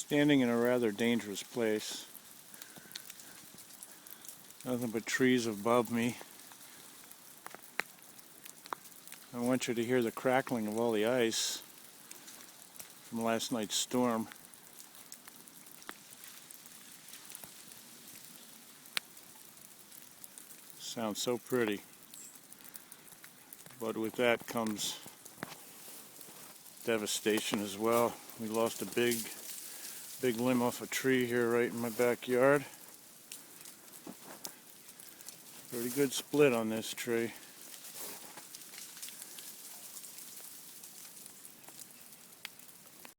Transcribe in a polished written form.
Standing in a rather dangerous place. Nothing but trees above me. I want you to hear the crackling of all the ice from last night's storm. Sounds so pretty. But with that comes devastation as well. We lost a big limb off a tree here right in my backyard. Pretty good split on this tree.